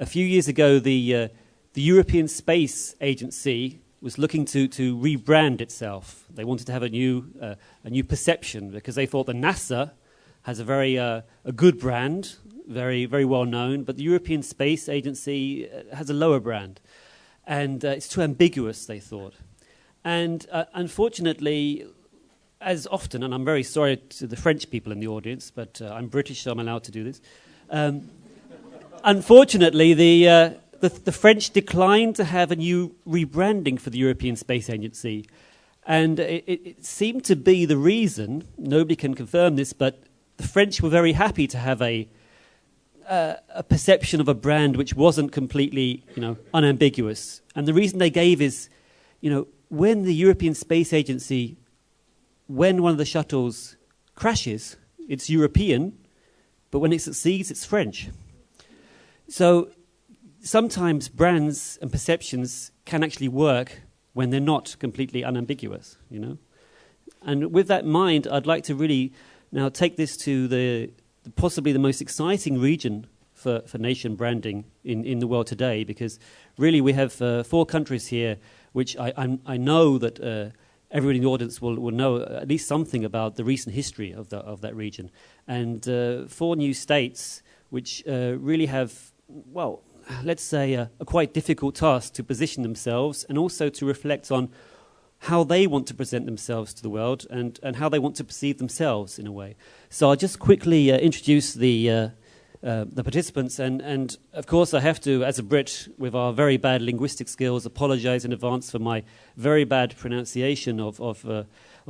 a few years ago, the European Space Agency was looking to rebrand itself. They wanted to have a new perception because they thought the NASA has a very a good brand, very very well known, but the European Space Agency has a lower brand, and it's too ambiguous, they thought. And unfortunately, as often, and I'm very sorry to the French people in the audience, but I'm British, so I'm allowed to do this. Unfortunately, the French declined to have a new rebranding for the European Space Agency. And it seemed to be the reason, nobody can confirm this, but the French were very happy to have a perception of a brand which wasn't completely, unambiguous. And the reason they gave is, when the European Space Agency, when one of the shuttles crashes, it's European, but when it succeeds, it's French. So sometimes brands and perceptions can actually work when they're not completely unambiguous, And with that in mind, I'd like to really now take this to the possibly the most exciting region for nation branding in the world today, because really we have 4 countries here which I know that everybody in the audience will know at least something about the recent history of that region. And 4 new states which really have, well, let's say a quite difficult task to position themselves and also to reflect on how they want to present themselves to the world and how they want to perceive themselves in a way. So I'll just quickly introduce the participants, and of course I have to, as a Brit with our very bad linguistic skills, apologize in advance for my very bad pronunciation of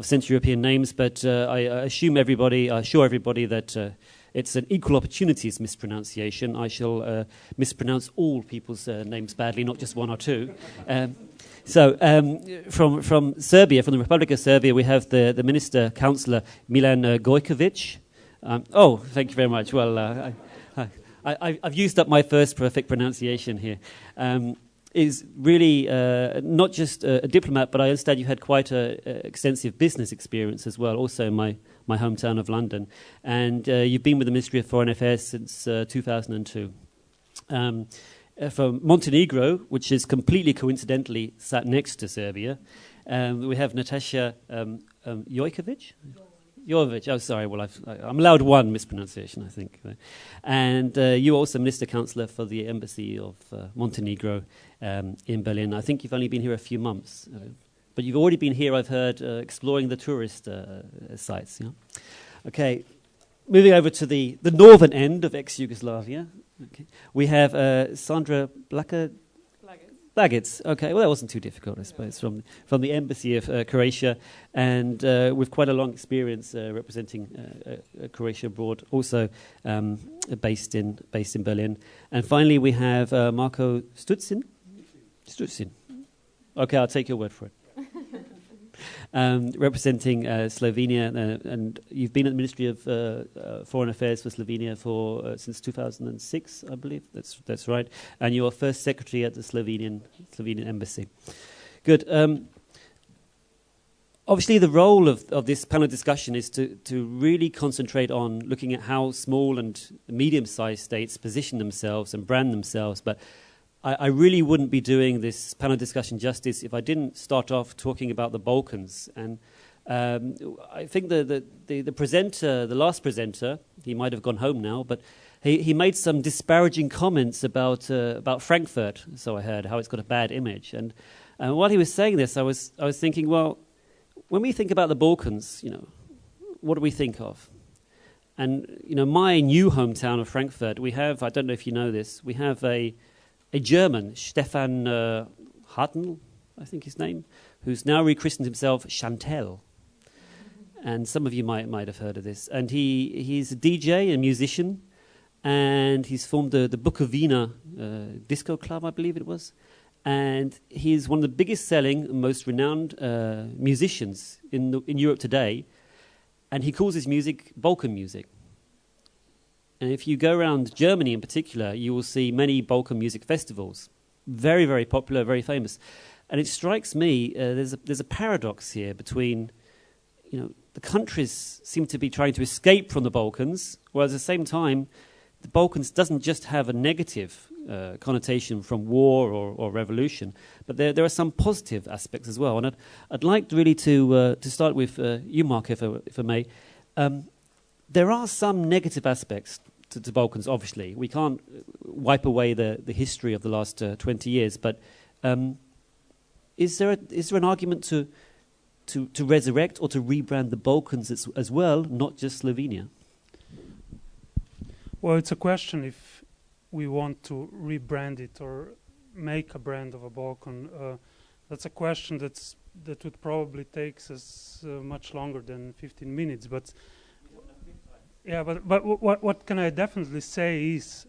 Central European names, but I assure everybody that it's an equal opportunities mispronunciation. I shall mispronounce all people's names badly, not just 1 or 2. So from Serbia, from the Republic of Serbia, we have the Minister Councillor Milan Gojković. Thank you very much. Well, I've used up my first perfect pronunciation here. Is really not just a diplomat, but I understand you had quite a extensive business experience as well, also in my hometown of London. And you've been with the Ministry of Foreign Affairs since 2002. From Montenegro, which is completely coincidentally sat next to Serbia, we have Nataša Jovović. Jovović. Oh, sorry. Well, I'm allowed one mispronunciation, I think. And you're also Minister Councillor for the Embassy of Montenegro in Berlin. I think you've only been here a few months, but you've already been here, I've heard, exploring the tourist sites. Yeah? Okay. Moving over to the northern end of ex-Yugoslavia, okay. We have Sandra Blagec. Okay, well, that wasn't too difficult, I suppose, from the Embassy of Croatia, and with quite a long experience representing Croatia abroad, also based in Berlin. And finally, we have Marko Štucin. Okay, I'll take your word for it. Representing Slovenia, and you've been at the Ministry of Foreign Affairs for Slovenia since 2006, I believe. That's right. And you're first secretary at the Slovenian Embassy. Good. Obviously, the role of this panel discussion is to really concentrate on looking at how small and medium-sized states position themselves and brand themselves, but I really wouldn't be doing this panel discussion justice if I didn't start off talking about the Balkans. And I think the presenter, the last presenter, he might have gone home now, but he made some disparaging comments about Frankfurt, so I heard, how it's got a bad image. And while he was saying this, I was thinking, well, when we think about the Balkans, what do we think of? And, my new hometown of Frankfurt, we have, I don't know if you know this, we have a German, Stefan Hartl, I think his name, who's now rechristened himself Chantel. And some of you might have heard of this. And he's a DJ, a musician, and he's formed the Bukovina disco club, I believe it was. And he's one of the biggest selling, most renowned musicians in Europe today. And he calls his music Balkan music. And if you go around Germany in particular, you will see many Balkan music festivals. Very, very popular, very famous. And it strikes me, there's a paradox here between, the countries seem to be trying to escape from the Balkans, while at the same time, the Balkans doesn't just have a negative connotation from war or revolution, but there are some positive aspects as well. And I'd like really to start with you, Mark, if I may. There are some negative aspects to Balkans, obviously. We can't wipe away the history of the last 20 years, but is there an argument to resurrect or to rebrand the Balkans as well, not just Slovenia? Well, it's a question if we want to rebrand it or make a brand of a Balkan. That's a question that would probably take us much longer than 15 minutes. But yeah, but what can I definitely say is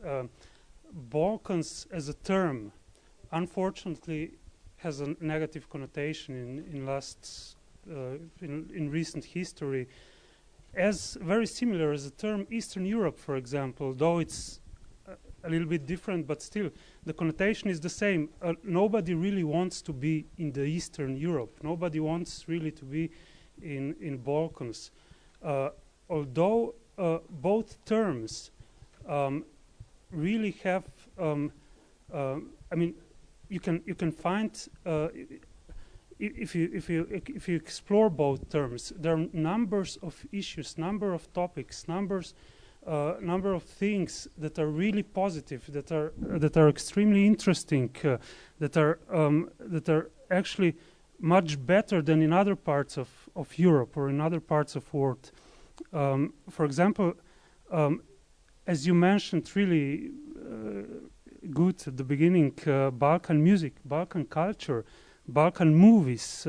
Balkans as a term, unfortunately, has a negative connotation in recent history, as very similar as the term Eastern Europe, for example, though it's a little bit different, but still the connotation is the same. Nobody really wants to be in the Eastern Europe. Nobody wants really to be in Balkans. Although both terms really have, I mean, you can find if you explore both terms, there are numbers of issues, number of topics, number of things that are really positive, that are extremely interesting, that are actually much better than in other parts of Europe or in other parts of world. For example, as you mentioned, really good at the beginning, Balkan music, Balkan culture, Balkan movies,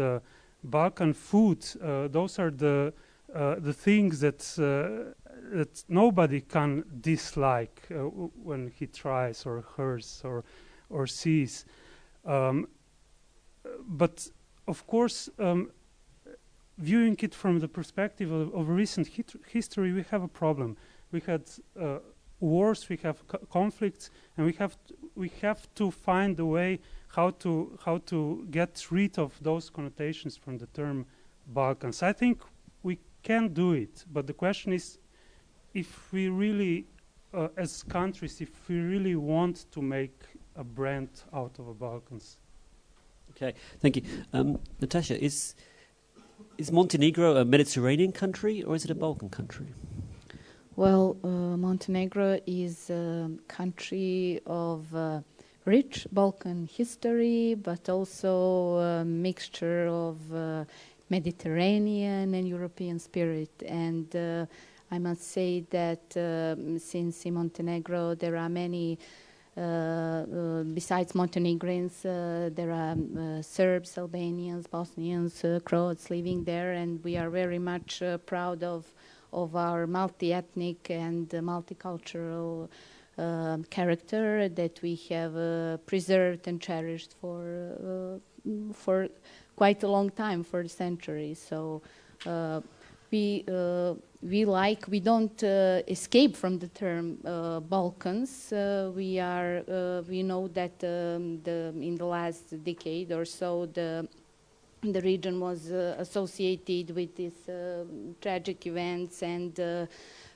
Balkan food. Those are the things that nobody can dislike when he tries or hears or sees. But of course, viewing it from the perspective of recent history, we have a problem. We had wars, we have conflicts, and we have to find a way how to get rid of those connotations from the term Balkans. I think we can do it, but the question is, if we really, as countries, if we really want to make a brand out of the Balkans. Okay, thank you. Nataša, is Montenegro a Mediterranean country or is it a Balkan country? Well, Montenegro is a country of rich Balkan history, but also a mixture of Mediterranean and European spirit. And I must say that since in Montenegro there are many, besides Montenegrins, there are Serbs, Albanians, Bosnians, Croats living there, and we are very much proud of our multi-ethnic and multicultural character that we have preserved and cherished for quite a long time, for centuries. So we don't escape from the term Balkans. We know that in the last decade or so the region was associated with these tragic events and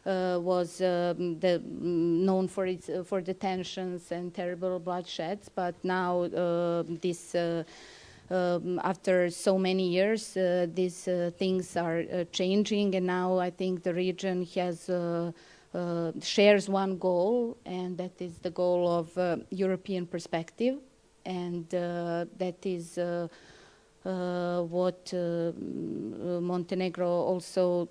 was known for the tensions and terrible bloodsheds. But now after so many years, these things are changing, and now I think the region has shares one goal, and that is the goal of European perspective, and that is what Montenegro also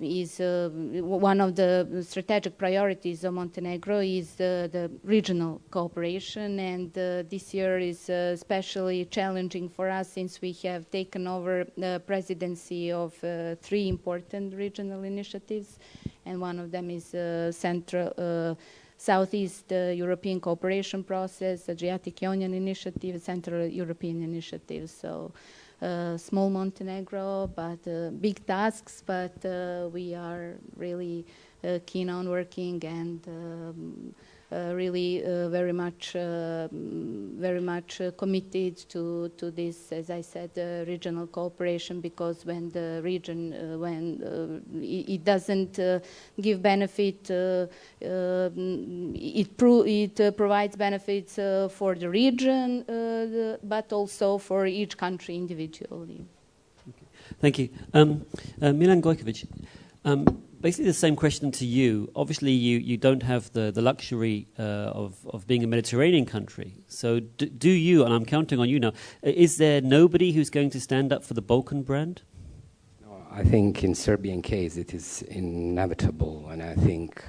is one of the strategic priorities of Montenegro is the regional cooperation, and this year is especially challenging for us since we have taken over the presidency of three important regional initiatives, and one of them is Southeast European Cooperation Process, Adriatic Ionian Initiative, Central European Initiative. So small Montenegro, but big tasks, but we are really keen on working and really very much committed to this, as I said, regional cooperation, because when the region it doesn't give benefit, it provides benefits for the region, but also for each country individually. Thank you. Milan Gojković, basically the same question to you. Obviously, you don't have the luxury of being a Mediterranean country. So do you, and I'm counting on you now, is there nobody who's going to stand up for the Balkan brand? No, I think in Serbian case it is inevitable, and I think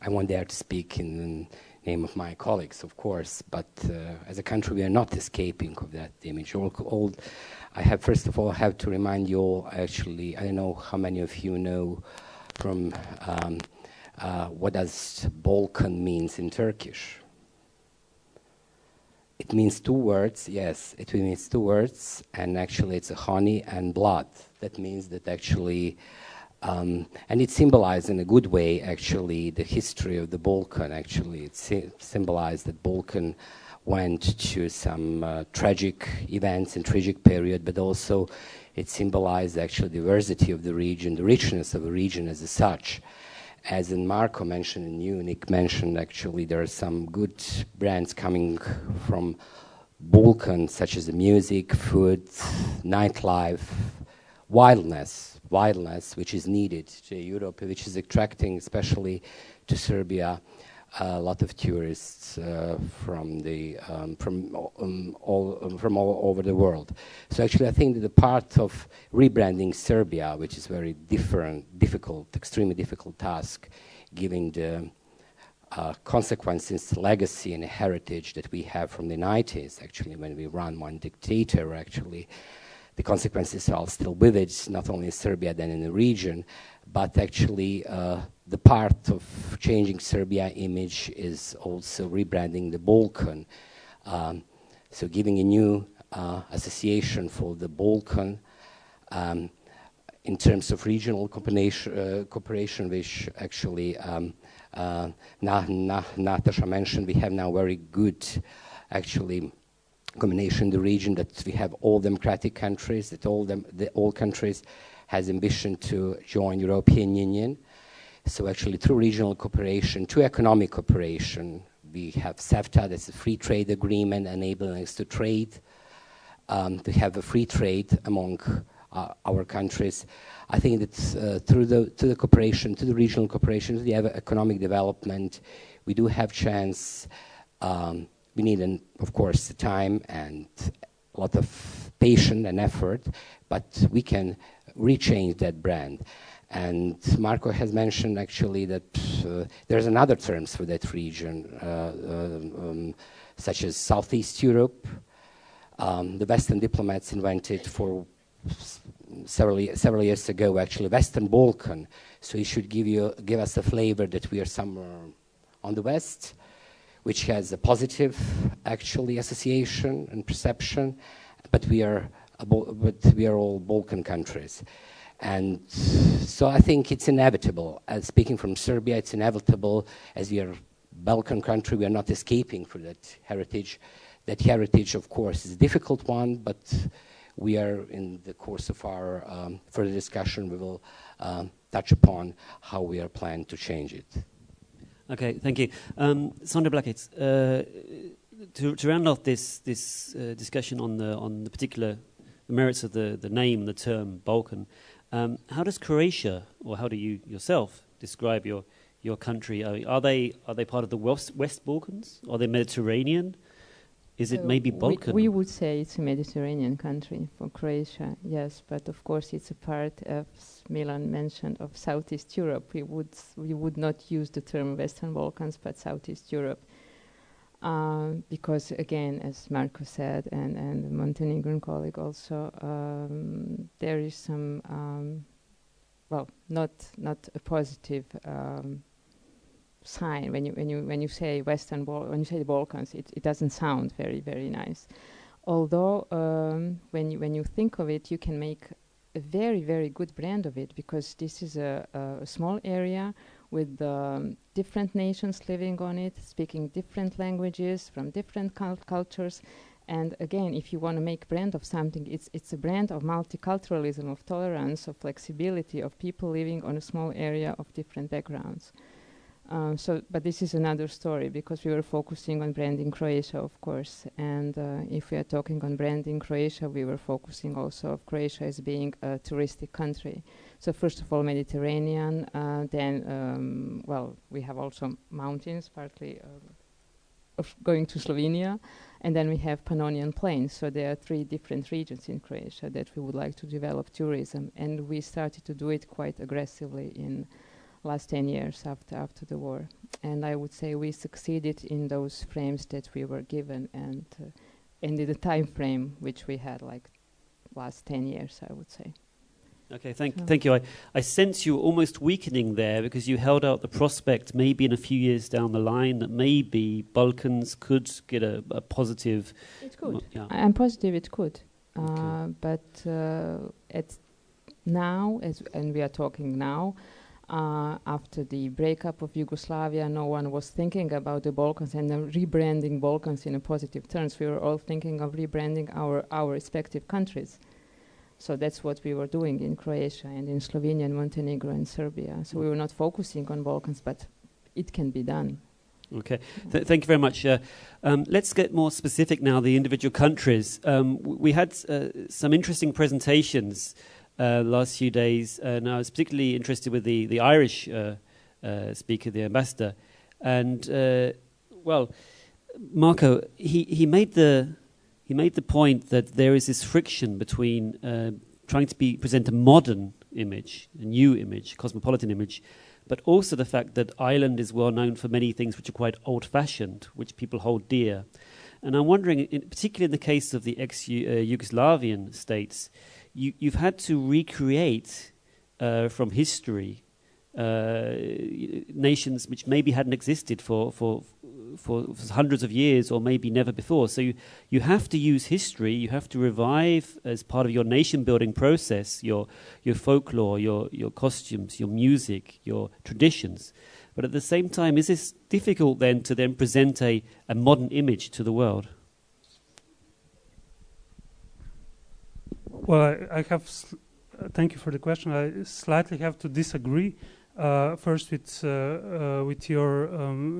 I won't dare to speak in the name of my colleagues, of course, but as a country we are not escaping of that image. I have, first of all, have to remind you all, actually, I don't know how many of you know from what does Balkan means in Turkish. It means two words, yes, it means two words, and actually it's a honey and blood. That means that actually, and it symbolized in a good way, actually, the history of the Balkan, actually. It symbolized that Balkan went to some tragic events and tragic period, but also it symbolized actually the diversity of the region, the richness of the region as such. As Marco mentioned and you, Nick mentioned, actually there are some good brands coming from Balkan, such as the music, food, nightlife, wildness, which is needed to Europe, which is attracting especially to Serbia a lot of tourists from all over the world. So actually, I think that the part of rebranding Serbia, which is very difficult, extremely difficult task, given the consequences, legacy, and heritage that we have from the 90s. Actually, when we run one dictator, actually, the consequences are still vivid, not only in Serbia, then in the region, but actually the part of changing Serbia image is also rebranding the Balkan. So giving a new association for the Balkan in terms of regional cooperation, which actually Nataša mentioned. We have now very good, actually, combination in the region, that we have all democratic countries, that all countries has ambition to join European Union. So actually through regional cooperation, through economic cooperation, we have CEFTA, that's a free trade agreement enabling us to trade, to have a free trade among our countries. I think that through the cooperation, to the regional cooperation, to the economic development, we do have chance. We need, of course, time and a lot of patience and effort, but we can rechange that brand. And Marco has mentioned actually that there's another terms for that region, such as Southeast Europe. The Western diplomats invented for several years ago, actually, Western Balkan. So it should give us a flavor that we are somewhere on the West, which has a positive, actually, association and perception, but we are all Balkan countries. And so I think it's inevitable. Speaking from Serbia, it's inevitable, as we are a Balkan country, we are not escaping from that heritage. That heritage, of course, is a difficult one, but we are in the course of our further discussion, we will touch upon how we are planning to change it. Okay, thank you. Sandra Blagec, to round off this discussion on the particular merits of the name, the term Balkan, how does Croatia, or how do you yourself describe your country? Are they part of the West Balkans? Are they Mediterranean? Is it maybe Balkan? We would say it's a Mediterranean country for Croatia, yes, but of course it's a part, as Milan mentioned, of Southeast Europe. We would not use the term Western Balkans, but Southeast Europe, because again, as Marco said, and the Montenegrin colleague also, there is some, not a positive sign when you say when you say the Balkans, it doesn't sound very, very nice. Although when you think of it, you can make a very, very good brand of it, because this is a small area with different nations living on it, speaking different languages from different cultures. And again, if you want to make a brand of something, it's a brand of multiculturalism, of tolerance, of flexibility, of people living on a small area of different backgrounds. But this is another story, because we were focusing on branding Croatia, of course. And if we are talking on branding Croatia, we were focusing also of Croatia as being a touristic country. So first of all, Mediterranean, then, well, we have also mountains, partly of going to Slovenia, and then we have Pannonian Plains. So there are 3 different regions in Croatia that we would like to develop tourism, and we started to do it quite aggressively in last 10 years after the war. And I would say we succeeded in those frames that we were given, and in the time frame which we had, like last 10 years, I would say. Okay, thank you. I sense you almost weakening there, because you held out the prospect maybe in a few years down the line that maybe Balkans could get a positive... It could. Yeah. I'm positive it could. Okay. But at now, and we are talking now, after the breakup of Yugoslavia, no one was thinking about the Balkans and rebranding Balkans in a positive terms. We were all thinking of rebranding our respective countries. So that's what we were doing in Croatia and in Slovenia and Montenegro and Serbia. So we were not focusing on Balkans, but it can be done. Okay, thank you very much. Let's get more specific now, the individual countries. We had some interesting presentations last few days, and I was particularly interested with the Irish speaker, the ambassador. And, well, Marco, he made the point that there is this friction between trying to present a modern image, a new image, cosmopolitan image, but also the fact that Ireland is well known for many things which are quite old-fashioned, which people hold dear. And I'm wondering, particularly in the case of the ex-Yugoslavian states, you've had to recreate from history nations which maybe hadn't existed for hundreds of years or maybe never before. So you have to use history, you have to revive as part of your nation-building process, your folklore, your costumes, your music, your traditions. But at the same time, is this difficult then to then present a modern image to the world? Well, I have... thank you for the question. I slightly have to disagree. First, with your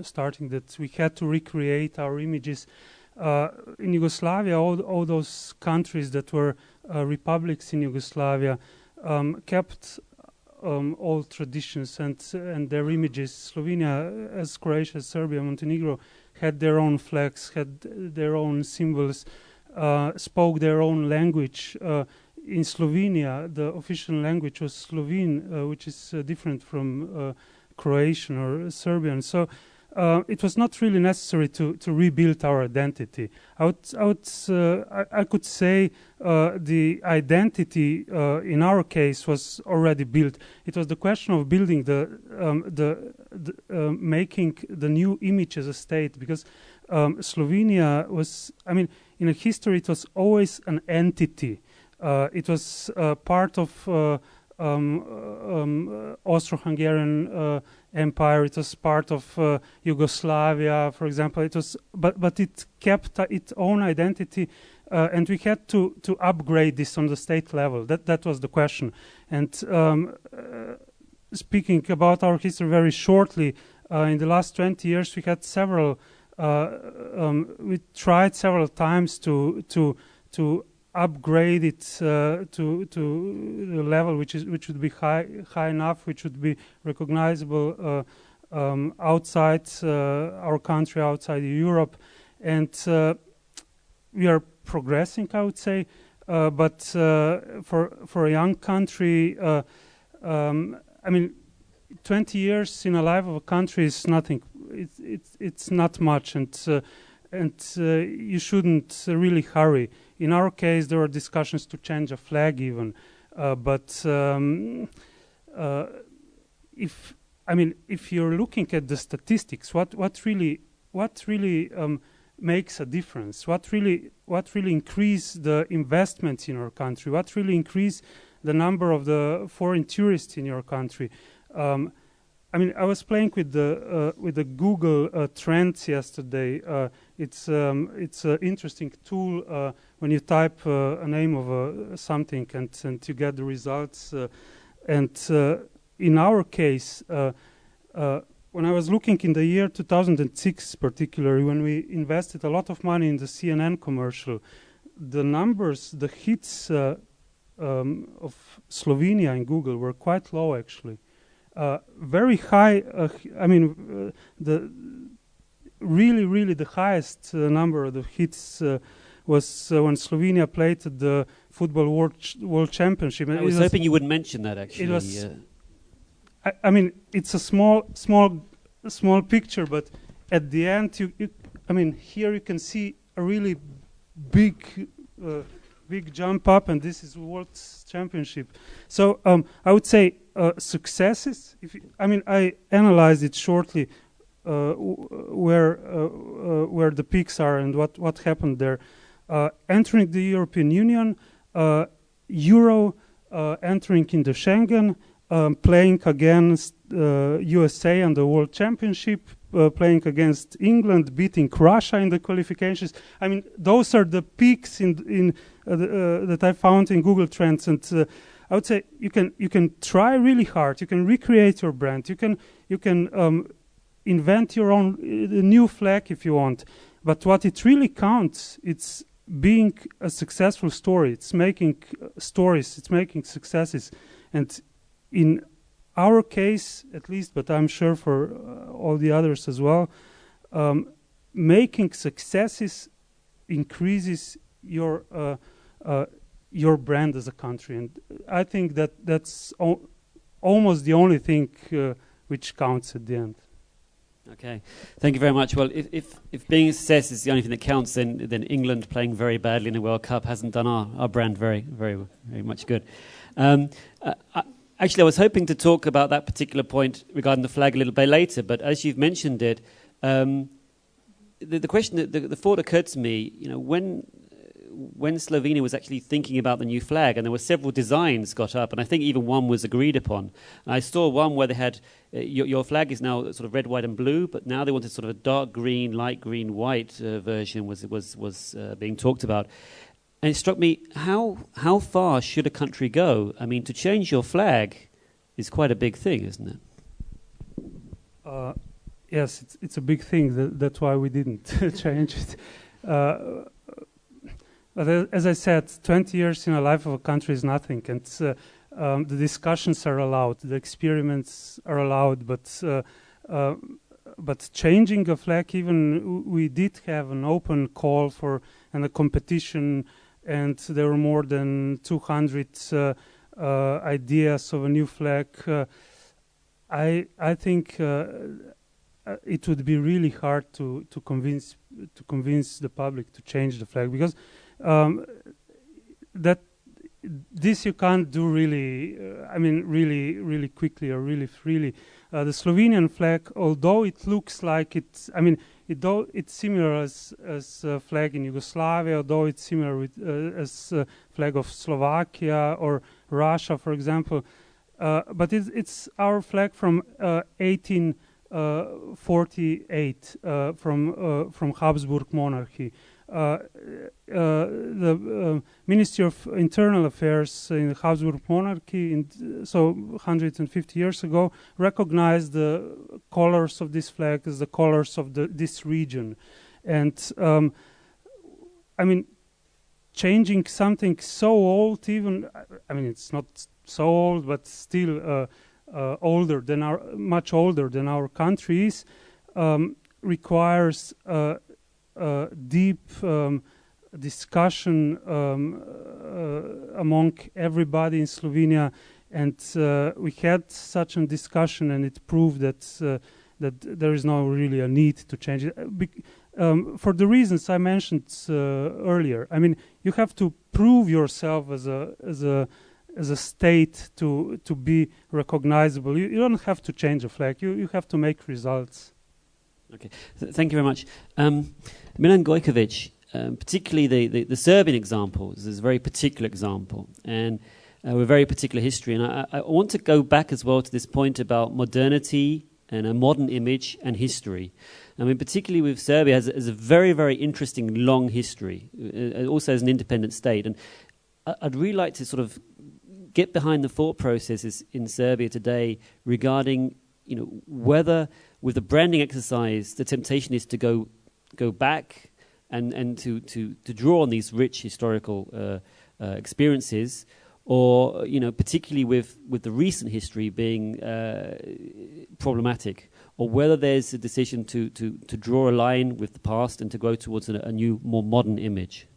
starting that we had to recreate our images. In Yugoslavia, all those countries that were republics in Yugoslavia kept old traditions and their images. Slovenia, as Croatia, Serbia, Montenegro, had their own flags, had their own symbols, spoke their own language. In Slovenia, the official language was Slovene, which is different from Croatian or Serbian. So it was not really necessary to rebuild our identity. I could say the identity in our case was already built. It was the question of building making the new image as a state, because Slovenia was, I mean, in a history it was always an entity. It was part of Austro-Hungarian Empire. It was part of Yugoslavia, for example. It was, but it kept its own identity, and we had to upgrade this on the state level. That was the question. And speaking about our history very shortly, in the last 20 years, we had several. We tried several times to upgrade it to the level which would be high enough, which would be recognizable outside our country, outside Europe, and we are progressing, I would say. But for a young country, I mean, 20 years in a life of a country is nothing. It's not much, and you shouldn't really hurry. In our case, there were discussions to change a flag even, but if you're looking at the statistics, what really makes a difference? What really increase the investments in our country? What really increase the number of the foreign tourists in your country? I mean, I was playing with the Google Trends yesterday. It's an interesting tool when you type a name of something and you get the results. In our case, when I was looking in the year 2006, particularly when we invested a lot of money in the CNN commercial, the numbers, the hits of Slovenia in Google were quite low, actually. Very high. The really the highest number of the hits was when Slovenia played at the Football World Championship. I was hoping you wouldn't mention that. Actually, it was. I mean, it's a small picture, but at the end, here you can see a really big jump up, and this is World Championship. So I would say successes. I analyzed it shortly, where the peaks are and what happened there. Entering the European Union, Euro, entering in the Schengen, playing against USA and the World Championship, playing against England, beating Russia in the qualifications. I mean, those are the peaks that I found in Google Trends, and I would say you can try really hard. You can recreate your brand. You can invent your own new flag if you want. But what it really counts, it's being a successful story. It's making stories. It's making successes, and in our case, at least, but I'm sure for all the others as well, making successes increases your brand as a country, and I think that's almost the only thing which counts at the end. Okay, thank you very much. Well, if being a success is the only thing that counts, then England playing very badly in the World Cup hasn't done our brand very much good. Actually, I was hoping to talk about that particular point regarding the flag a little bit later, but as you've mentioned it, the question, the thought occurred to me, when Slovenia was actually thinking about the new flag, and there were several designs got up, and I think even one was agreed upon. And I saw one where they had, your flag is now sort of red, white and blue, but now they wanted sort of a dark green, light green, white version was being talked about. And it struck me, how far should a country go? I mean, to change your flag is quite a big thing, isn't it? Yes, it's a big thing. That's why we didn't change it. But as I said, 20 years in the life of a country is nothing. And the discussions are allowed, the experiments are allowed, but changing a flag, even we did have an open call for and a competition, and there were more than 200 ideas of a new flag. I think it would be really hard to convince the public to change the flag, because this you can't do really. Really quickly or really freely. The Slovenian flag, although it looks like it's, though it's similar as a flag in Yugoslavia, although it's similar with as flag of Slovakia or Russia, for example, but it's our flag from 1848 from Habsburg monarchy. The Ministry of Internal Affairs in the Habsburg monarchy, so 150 years ago, recognized the colors of this flag as the colors of this region. And changing something so old, even, it's not so old, but still much older than our country is, requires deep discussion among everybody in Slovenia, and we had such a discussion, and it proved that there is no really a need to change it for the reasons I mentioned earlier. You have to prove yourself as a state to be recognizable. You don't have to change a flag. You have to make results. Okay, thank you very much. Milan Gojković, particularly the Serbian example is a very particular example, and with a very particular history. And I want to go back as well to this point about modernity and a modern image and history. I mean, particularly with Serbia, has a very, very interesting long history, also as an independent state. And I'd really like to sort of get behind the thought processes in Serbia today regarding, whether with the branding exercise, the temptation is to go back and to draw on these rich historical experiences, or particularly with the recent history being problematic, or whether there's a decision to draw a line with the past and to go towards a new, more modern image.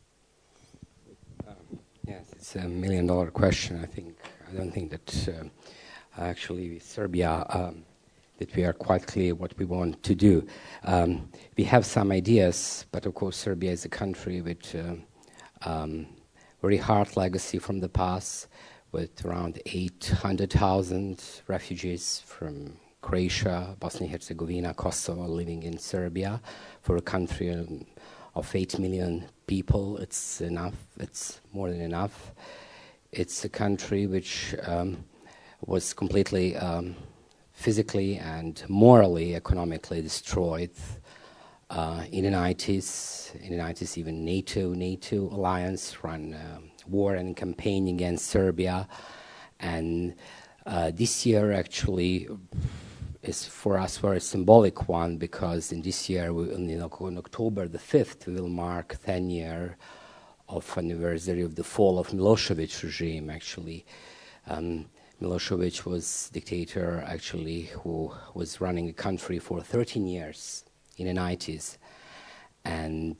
Yes, it's $1 million question. I don't think that actually Serbia that we are quite clear what we want to do. We have some ideas, but of course Serbia is a country with very hard legacy from the past, with around 800,000 refugees from Croatia, Bosnia and Herzegovina, Kosovo living in Serbia. For a country of 8 million people, it's enough. It's more than enough. It's a country which was completely physically and morally, economically destroyed in the 90s. In the 90s, even NATO alliance ran war and campaign against Serbia. And this year actually is for us a very symbolic one, because in this year, on October the 5th, we will mark 10 years of anniversary of the fall of Milosevic regime, actually. Milosevic was dictator, actually, who was running the country for 13 years in the 90s. And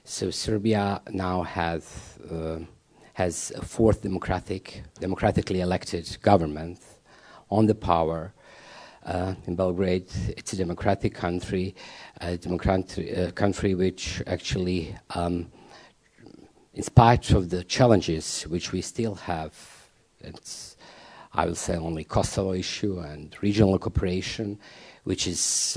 so Serbia now has a fourth democratically elected government on the power. In Belgrade, it's a democratic country, country which actually, in spite of the challenges which we still have, it's, I will say, only Kosovo issue and regional cooperation, which is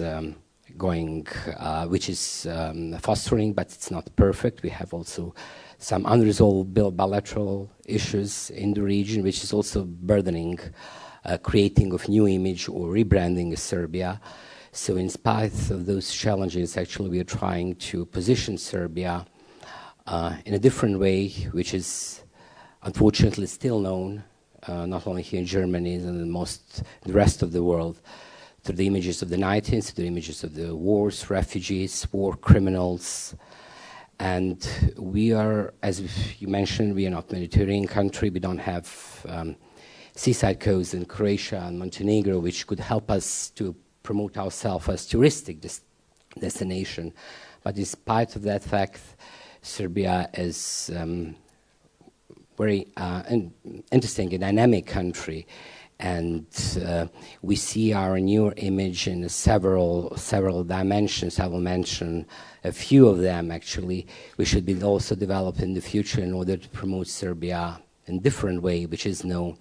fostering, but it's not perfect. We have also some unresolved bilateral issues in the region, which is also burdening creating of new image or rebranding Serbia. So in spite of those challenges, actually, we are trying to position Serbia in a different way, which is unfortunately still known, not only here in Germany and the rest of the world, through the images of the 90s, through the images of the wars, refugees, war criminals. And we are, as you mentioned, we are not a Mediterranean country. We don't have seaside coasts in Croatia and Montenegro, which could help us to promote ourselves as touristic destination. But despite of that fact, Serbia is very interesting and dynamic country, and we see our new image in several dimensions. I will mention a few of them. Actually, we should be also developed in the future in order to promote Serbia in a different way, which is known,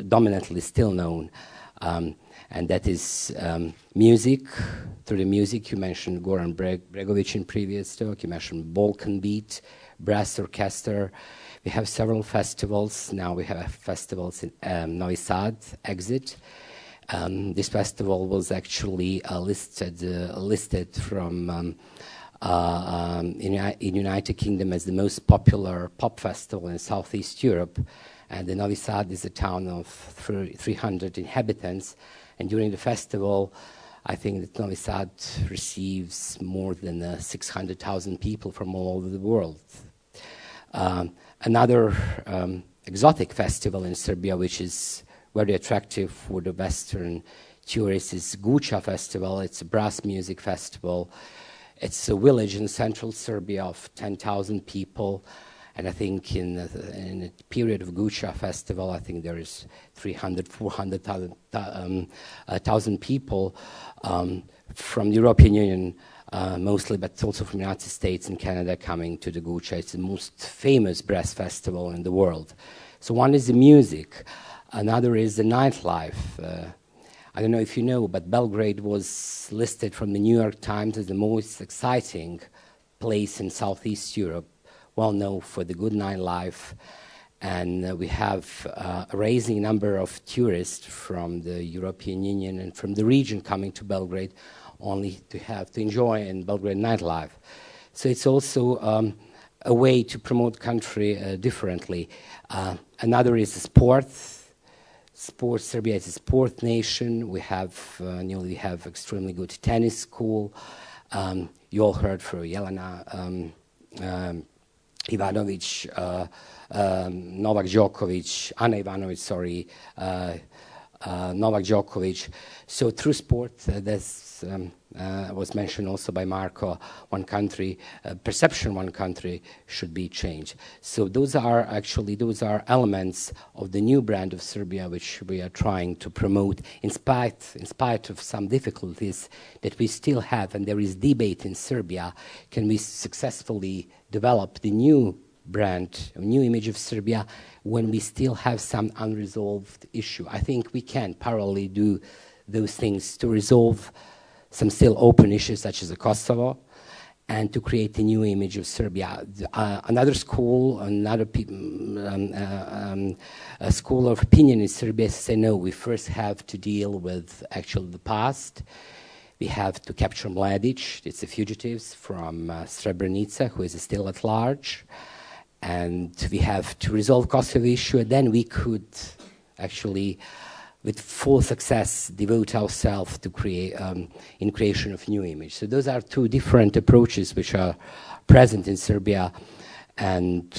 dominantly still known, and that is music. Through the music, you mentioned Goran Bregović in previous talk. You mentioned Balkan beat, brass orchestra. We have several festivals. Now we have festivals in Novi Sad, Exit. This festival was actually listed from in United Kingdom as the most popular pop festival in Southeast Europe. And the Novi Sad is a town of 300 inhabitants. And during the festival, I think that Novi Sad receives more than 600,000 people from all over the world. Another exotic festival in Serbia, which is very attractive for the Western tourists, is Guča Festival. It's a brass music festival. It's a village in central Serbia of 10,000 people. And I think in the period of Guča Festival, I think there is 300,000, 400,000 people from the European Union, mostly, but also from the United States and Canada coming to the Guča. It's the most famous brass festival in the world. So one is the music, another is the nightlife. I don't know if you know, but Belgrade was listed from the New York Times as the most exciting place in Southeast Europe, well known for the good nightlife. and we have a rising number of tourists from the European Union and from the region coming to Belgrade only to have to enjoy in Belgrade nightlife. So it's also a way to promote country differently. Another is sports. Sports. Serbia is a sport nation. We have extremely good tennis school. You all heard from Jelena Ivanović, Novak Djokovic, Ana Ivanović, sorry, Novak Djokovic. So through sport, this was mentioned also by Marko, one country, perception one country should be changed. So those are elements of the new brand of Serbia which we are trying to promote in spite of some difficulties that we still have, and there is debate in Serbia. Can we successfully develop the new brand, a new image of Serbia when we still have some unresolved issue? I think we can parallelly do those things to resolve some still open issues such as the Kosovo, and to create a new image of Serbia. Another school, a school of opinion in Serbia say, no, we first have to deal with actually the past. We have to capture Mladic, it's the fugitives from Srebrenica, who is still at large. And we have to resolve Kosovo issue, and then we could actually, with full success, devote ourselves to in creation of new image. So those are two different approaches which are present in Serbia, and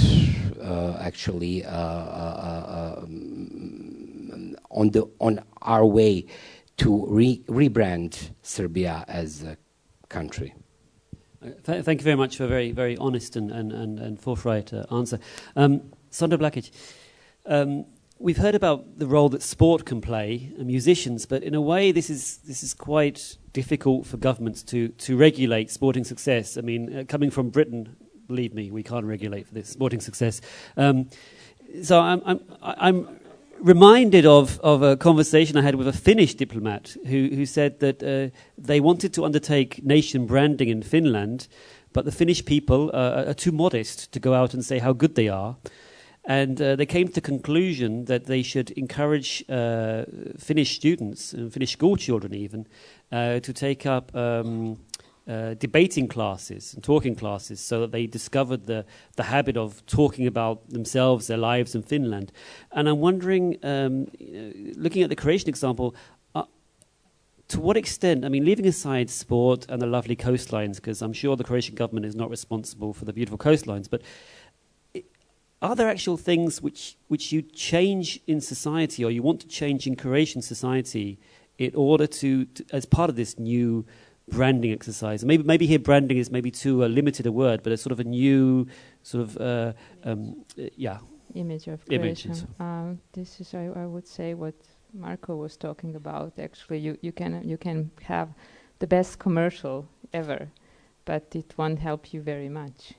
on our way to rebrand Serbia as a country. Thank you very much for a very, very honest and forthright answer. Sandra Blagec, we've heard about the role that sport can play and musicians, but in a way this is quite difficult for governments to regulate sporting success. I mean, coming from Britain, believe me, we can't regulate for this sporting success. So I'm reminded of a conversation I had with a Finnish diplomat who said that they wanted to undertake nation branding in Finland, but the Finnish people are too modest to go out and say how good they are. And they came to the conclusion that they should encourage Finnish students and Finnish school children even to take up debating classes and talking classes, so that they discovered the habit of talking about themselves, their lives in Finland. And I'm wondering, looking at the Croatian example, to what extent, I mean, leaving aside sport and the lovely coastlines, because I'm sure the Croatian government is not responsible for the beautiful coastlines, but are there actual things which you change in society, or you want to change in Croatian society in order to as part of this new branding exercise? Maybe here branding is maybe too limited a word, but a sort of a new sort of image of Croatia. This is, I would say, what Marko was talking about. Actually, you can have the best commercial ever, but it won't help you very much.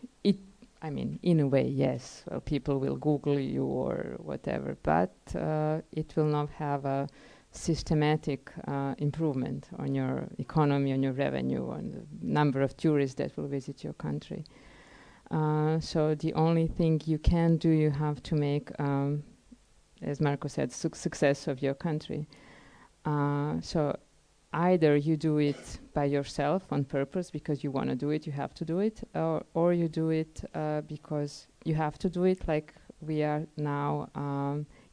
I mean, in a way, yes. Well, people will Google you or whatever, but it will not have a systematic improvement on your economy, on your revenue, on the number of tourists that will visit your country. So the only thing you can do, you have to make, as Marko said, success of your country. So either you do it by yourself on purpose because you want to do it, you have to do it, or you do it because you have to do it, like we are now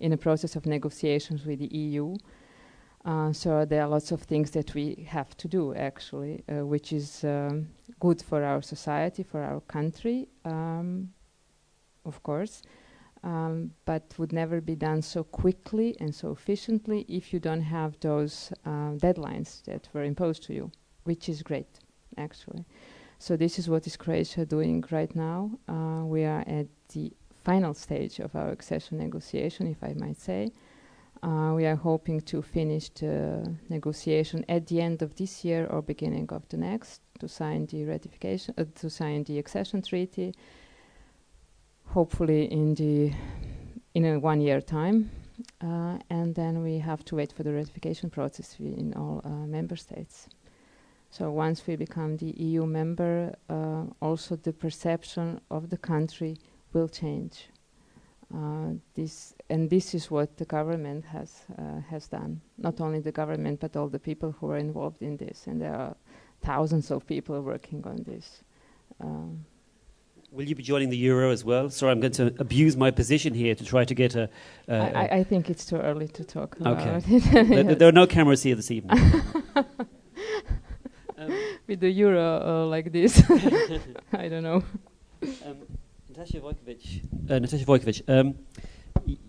in a process of negotiations with the EU. So there are lots of things that we have to do, actually, which is good for our society, for our country, of course, but would never be done so quickly and so efficiently if you don't have those deadlines that were imposed to you, which is great, actually. So this is what is Croatia doing right now. We are at the final stage of our accession negotiation, if I might say. We are hoping to finish the negotiation at the end of this year or beginning of the next to sign the ratification, to sign the accession treaty. Hopefully in a 1 year time, and then we have to wait for the ratification process in all member states. So once we become the EU member, also the perception of the country will change. This is what the government has done. Not only the government, but all the people who are involved in this, and there are thousands of people working on this. Will you be joining the Euro as well? Sorry, I'm going to abuse my position here to try to get a... I think it's too early to talk about it. Yes. There are no cameras here this evening. With the Euro like this, I don't know. Nataša Jovović,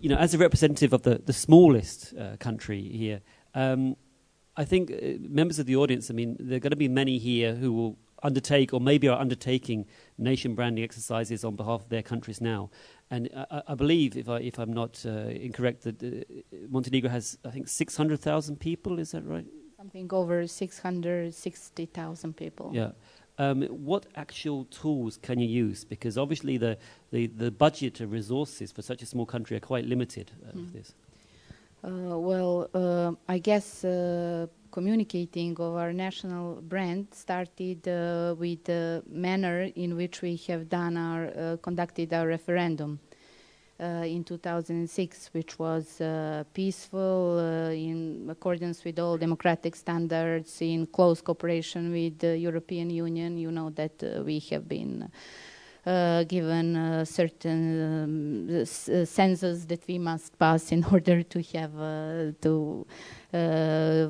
you know, as a representative of the smallest country here, I think members of the audience, I mean, there are going to be many here who will undertake or maybe are undertaking nation branding exercises on behalf of their countries now. And I believe, if I'm not incorrect, that Montenegro has, I think, 600,000 people, is that right? Something over 660,000 people. Yeah. What actual tools can you use? Because obviously the budget and resources for such a small country are quite limited for this. I guess communicating of our national brand started with the manner in which we have conducted our referendum in 2006, which was peaceful, in accordance with all democratic standards, in close cooperation with the European Union. You know that we have been given certain census that we must pass in order to have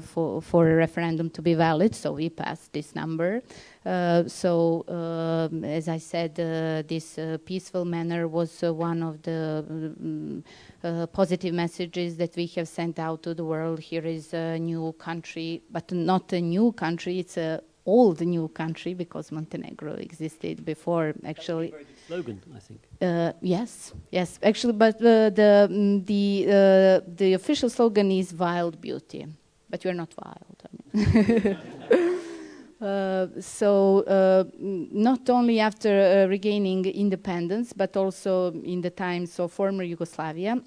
for a referendum to be valid. So we passed this number. As I said, this peaceful manner was one of the positive messages that we have sent out to the world. Here is a new country, but not a new country. It's a old new country, because Montenegro existed before, actually. That's a very good slogan, I think. Yes, actually, but the official slogan is "Wild Beauty," but we're not wild. Not only after regaining independence, but also in the times of former Yugoslavia,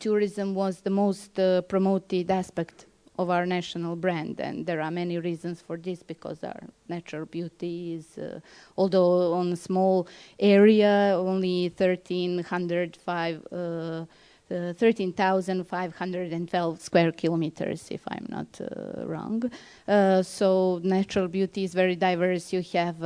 tourism was the most promoted aspect of our national brand, and there are many reasons for this, because our natural beauty is, although on a small area, only 13,512 square kilometers, if I'm not wrong. So natural beauty is very diverse. You have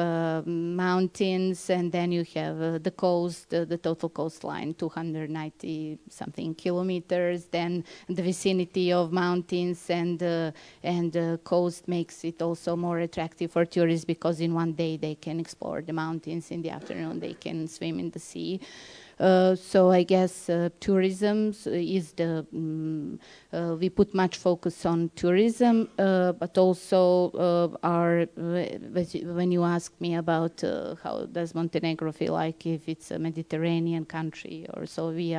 mountains, and then you have the coast, the total coastline, 290 something kilometers. Then the vicinity of mountains and coast makes it also more attractive for tourists, because in one day they can explore the mountains, in the afternoon they can swim in the sea. So I guess tourism is we put much focus on tourism, but also when you ask me about how does Montenegro feel like if it's a Mediterranean country or so, we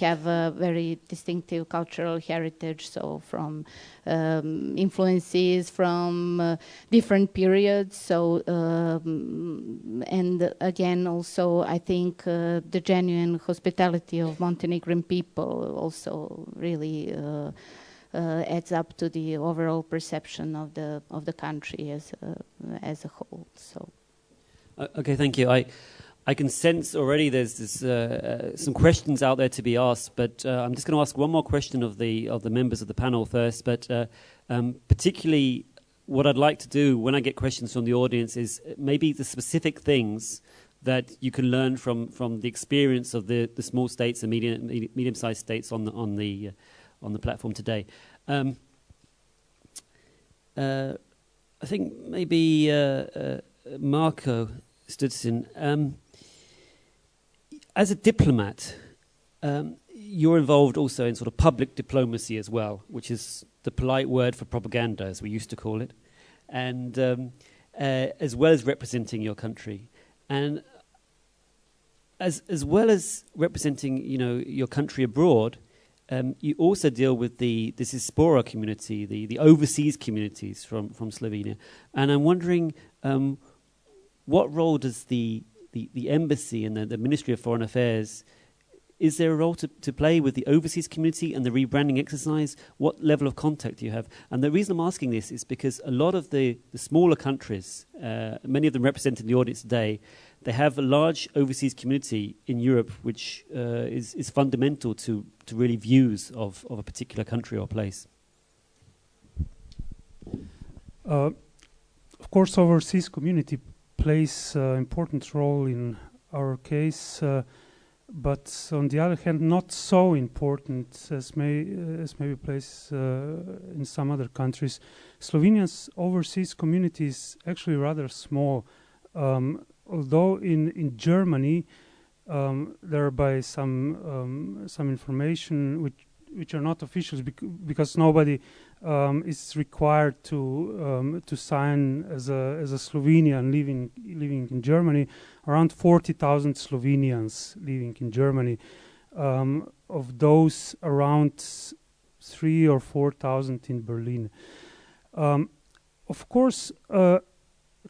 have a very distinctive cultural heritage, so from influences from different periods. So and again, also I think the genuine hospitality of Montenegrin people also really adds up to the overall perception of the country as a whole. So. Okay, thank you. I can sense already there's some questions out there to be asked, but I'm just going to ask one more question of the members of the panel first. But particularly, what I'd like to do when I get questions from the audience is maybe the specific things that you can learn from the experience of the small states and medium-sized states on the platform today. I think maybe Marko Štucin, as a diplomat, you're involved also in sort of public diplomacy as well, which is the polite word for propaganda, as we used to call it, and as well as representing your country. And as well as representing, your country abroad, you also deal with the diaspora community, the overseas communities from Slovenia. And I'm wondering, what role does the embassy and the Ministry of Foreign Affairs is there a role to play with the overseas community and the rebranding exercise? What level of contact do you have? And the reason I'm asking this is because a lot of the smaller countries, many of them represented in the audience today, they have a large overseas community in Europe which is fundamental to really views of a particular country or place. Of course, overseas community plays an important role in our case, but on the other hand, not so important as maybe plays in some other countries. Slovenia's overseas community is actually rather small, although in Germany there are by some information which are not official because nobody is required to sign as a Slovenian living in Germany. Around 40,000 Slovenians living in Germany. Of those, around 3,000 or 4,000 in Berlin. Of course,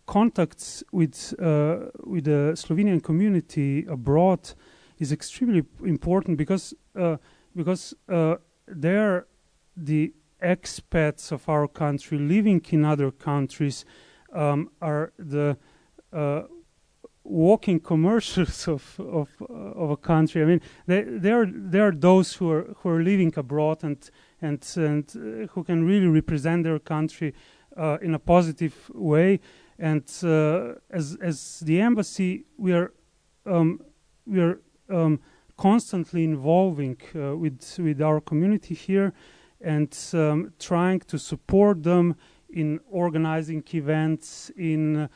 contacts with the Slovenian community abroad is extremely important because they're the expats of our country living in other countries, are the walking commercials of a country. I mean, they are those who are living abroad and who can really represent their country in a positive way. And as the embassy, we are constantly involving with our community here and trying to support them in organizing events. We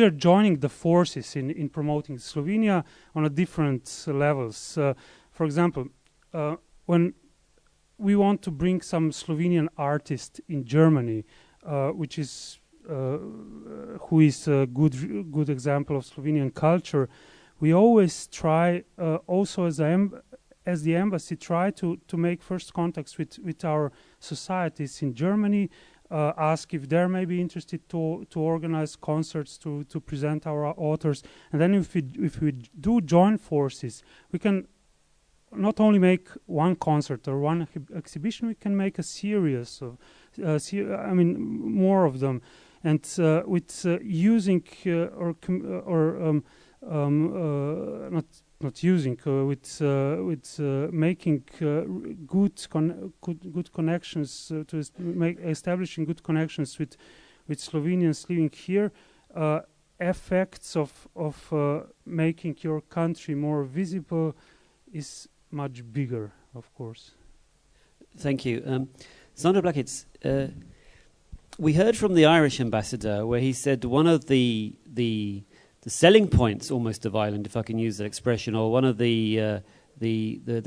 are joining the forces in promoting Slovenia on a different levels. For example, when we want to bring some Slovenian artist in Germany, which is who is a good example of Slovenian culture, we always try, also as the embassy, try to make first contacts with our societies in Germany, ask if they may be interested to organize concerts to present our authors, and then if we do join forces, we can not only make one concert or one exhibition, we can make a series of, more of them, and with using with making good connections, establishing good connections with Slovenians living here, effects of making your country more visible is much bigger, of course. Thank you. Sandra Blagec, we heard from the Irish ambassador where he said one of the selling points almost of Ireland, if I can use that expression, or one of the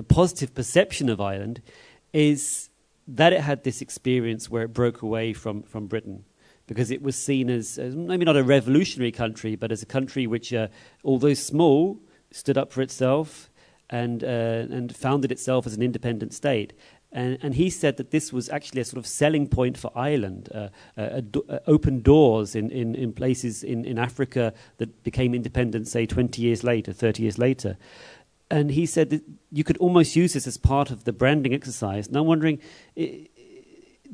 positive perception of Ireland is that it had this experience where it broke away from Britain, because it was seen as maybe not a revolutionary country, but as a country which, although small, stood up for itself and founded itself as an independent state. And he said that this was actually a sort of selling point for Ireland, open doors in places in Africa that became independent, say, 20 years later, 30 years later. And he said that you could almost use this as part of the branding exercise. And I'm wondering,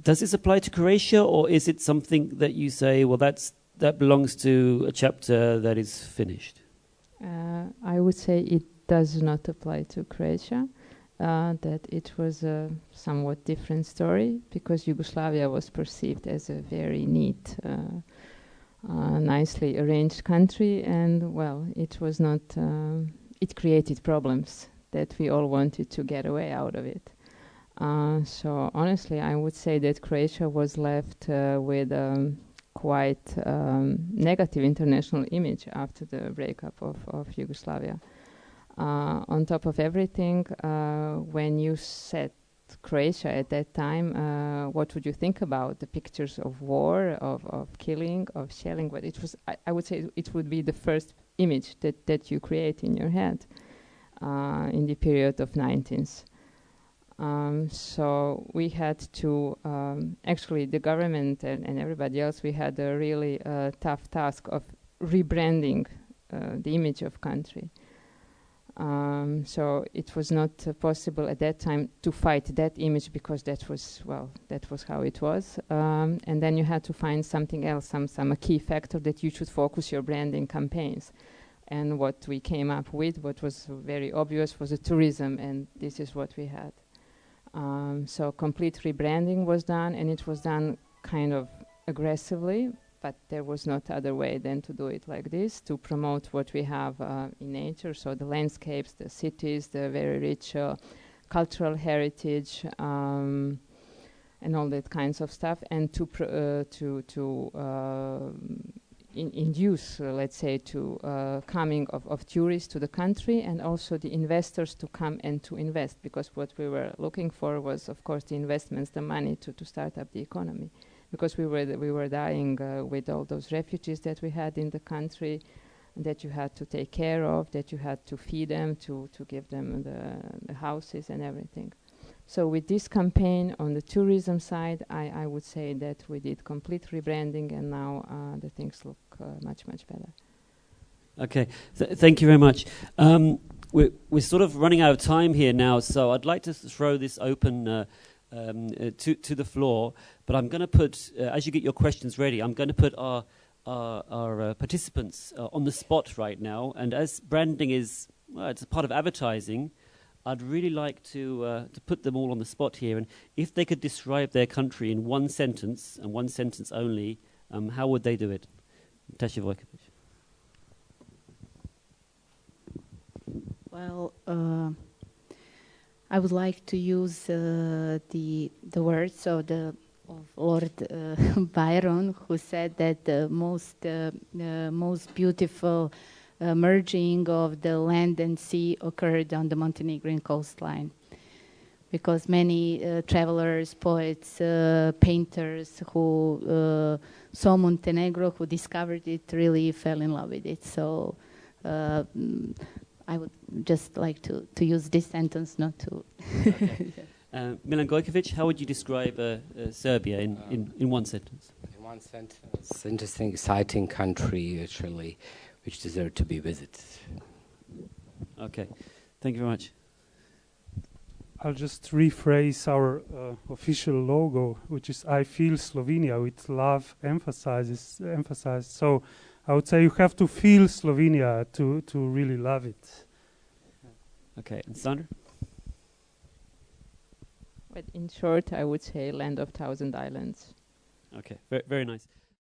does this apply to Croatia, or is it something that you say, well, that belongs to a chapter that is finished? I would say it does not apply to Croatia. That it was a somewhat different story, because Yugoslavia was perceived as a very neat, nicely arranged country, and well, it was not. It created problems that we all wanted to get away out of it. So honestly, I would say that Croatia was left with quite negative international image after the breakup of Yugoslavia. On top of everything, when you said Croatia at that time, what would you think about the pictures of war, of killing, of shelling? But it was, I would say, it would be the first image that you create in your head in the period of 19th. So we had to, actually the government and everybody else, we had a really tough task of rebranding the image of country. So it was not possible at that time to fight that image because that was how it was. And then you had to find something else, some key factor that you should focus your branding campaigns. And what we came up with, what was very obvious, was the tourism, and this is what we had. So complete rebranding was done, and it was done kind of aggressively, but there was not other way than to do it like this, to promote what we have in nature, so the landscapes, the cities, the very rich cultural heritage, and all that kinds of stuff, and to induce, let's say, to coming of tourists to the country, and also the investors to come and to invest, because what we were looking for was, of course, the investments, the money to start up the economy. Because we were dying with all those refugees that we had in the country, that you had to take care of, that you had to feed them, to give them the houses and everything. So with this campaign on the tourism side, I would say that we did complete rebranding, and now the things look much, much better. Okay, thank you very much. We're sort of running out of time here now, so I'd like to throw this open to the floor, but I'm going to put, as you get your questions ready, I'm going to put our participants on the spot right now, and as branding is, well, it's a part of advertising, I'd really like to put them all on the spot here, and if they could describe their country in one sentence, and one sentence only, how would they do it? Nataša Jovović. Well, I would like to use the words of Lord Byron, who said that the most beautiful merging of the land and sea occurred on the Montenegrin coastline, because many travelers, poets, painters who saw Montenegro, who discovered it, really fell in love with it. So I would just like to use this sentence, not to... Okay. Milan Gojković, how would you describe Serbia in one sentence? In one sentence, it's an interesting, exciting country, actually, which deserves to be visited. Okay, thank you very much. I'll just rephrase our official logo, which is "I feel Slovenia," with love emphasized. So I would say you have to feel Slovenia to really love it. Okay, and Sandra? But in short, I would say land of thousand islands. Okay, very nice.